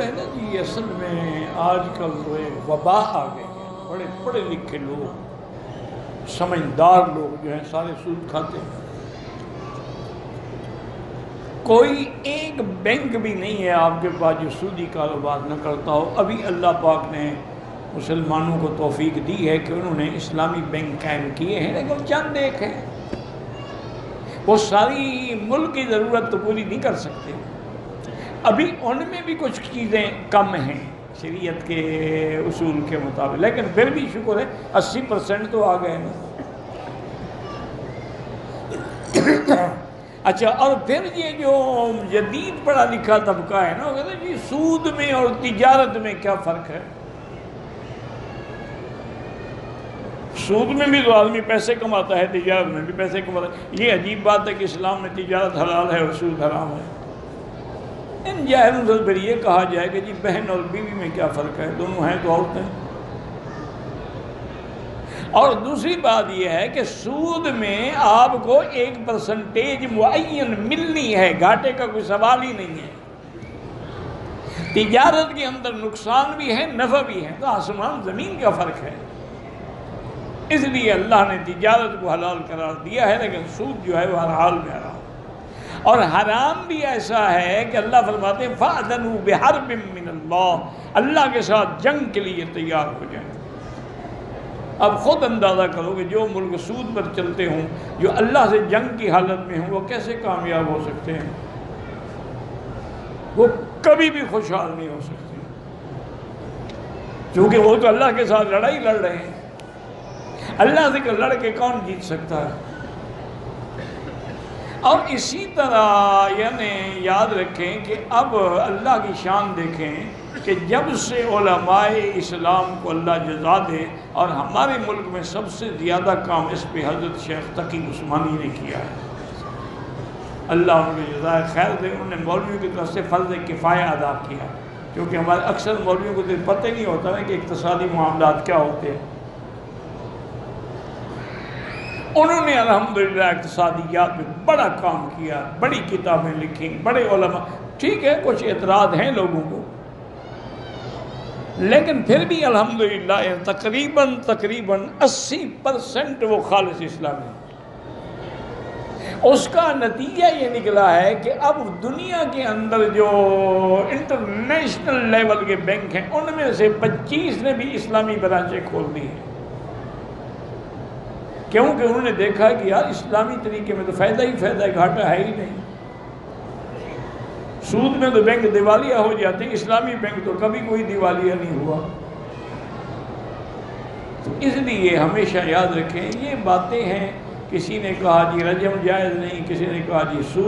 ہے نا جی، اصل میں آج کل جو ایک وبا آ گئی ہے، بڑے پڑھے لکھے لوگ، سمجھدار لوگ جو ہیں سارے سود کھاتے ہیں۔ کوئی ایک بینک بھی نہیں ہے آپ کے پاس جو سودی کاروبار نہ کرتا ہو۔ ابھی اللہ پاک نے مسلمانوں کو توفیق دی ہے کہ انہوں نے اسلامی بینک قائم کیے ہیں، لیکن چند ایک ہیں، وہ ساری ملک کی ضرورت تو پوری نہیں کر سکتے۔ ابھی ان میں بھی کچھ چیزیں کم ہیں شریعت کے اصول کے مطابق، لیکن پھر بھی شکر ہے 80% تو آ گئے نا۔ اچھا، اور پھر یہ جو جدید پڑھا لکھا طبقہ ہے نا، وہ کہتے ہیں جی سود میں اور تجارت میں کیا فرق ہے؟ سود میں بھی تو آدمی پیسے کماتا ہے، تجارت میں بھی پیسے کماتا ہے۔ یہ عجیب بات ہے کہ اسلام میں تجارت حلال ہے اور سود حرام ہے۔ ان جاہلوں سے پھر یہ کہا جائے کہ جی بہن اور بیوی میں کیا فرق ہے، دونوں ہیں تو عورتیں۔ اور دوسری بات یہ ہے کہ سود میں آپ کو ایک پرسنٹیج معین ملنی ہے، گھاٹے کا کوئی سوال ہی نہیں ہے۔ تجارت کے اندر نقصان بھی ہے، نفع بھی ہے، تو آسمان زمین کا فرق ہے۔ اس لیے اللہ نے تجارت کو حلال قرار دیا ہے، لیکن سود جو ہے وہ ہر حال میں حرام۔ اور حرام بھی ایسا ہے کہ اللہ فرماتے ہیں فَأْذَنُوا بِحَرْبٍ مِّنَ اللَّهِ، اللہ کے ساتھ جنگ کے لیے تیار ہو جائیں۔ اب خود اندازہ کرو کہ جو ملک سود پر چلتے ہوں، جو اللہ سے جنگ کی حالت میں ہوں، وہ کیسے کامیاب ہو سکتے ہیں؟ وہ کبھی بھی خوشحال نہیں ہو سکتے، کیونکہ وہ تو اللہ کے ساتھ لڑائی لڑ رہے ہیں۔ اللہ سے لڑ کے کون جیت سکتا ہے؟ اور اسی طرح یعنی یاد رکھیں کہ اب اللہ کی شان دیکھیں کہ جب سے علماء اسلام کو اللہ جزا دے، اور ہمارے ملک میں سب سے زیادہ کام اس پہ حضرت شیخ تقی عثمانی نے کیا ہے، اللہ ان کو جزائے خیر دے۔ انہوں نے مولویوں کی طرف سے فرض کفایہ ادا کیا، کیونکہ ہمارے اکثر مولویوں کو تو پتہ ہی نہیں ہوتا نا کہ اقتصادی معاملات کیا ہوتے ہیں۔ انہوں نے الحمدللہ اقتصادیات میں بڑا کام کیا، بڑی کتابیں لکھی، بڑے علماء۔ ٹھیک ہے کچھ اعتراض ہیں لوگوں کو، لیکن پھر بھی الحمدللہ تقریباً 80% وہ خالص اسلامی ہے۔ اس کا نتیجہ یہ نکلا ہے کہ اب دنیا کے اندر جو انٹرنیشنل لیول کے بینک ہیں، ان میں سے 25 نے بھی اسلامی برانچیں کھول دی ہیں، کیونکہ انہوں نے دیکھا کہ یار اسلامی طریقے میں تو فائدہ ہی فائدہ ہے، گھاٹا ہے ہی نہیں۔ سود میں تو بینک دیوالیہ ہو جاتے ہیں، اسلامی بینک تو کبھی کوئی دیوالیہ نہیں ہوا۔ تو اس لیے ہمیشہ یاد رکھیں یہ باتیں ہیں۔ کسی نے کہا جی رجم جائز نہیں، کسی نے کہا جی سود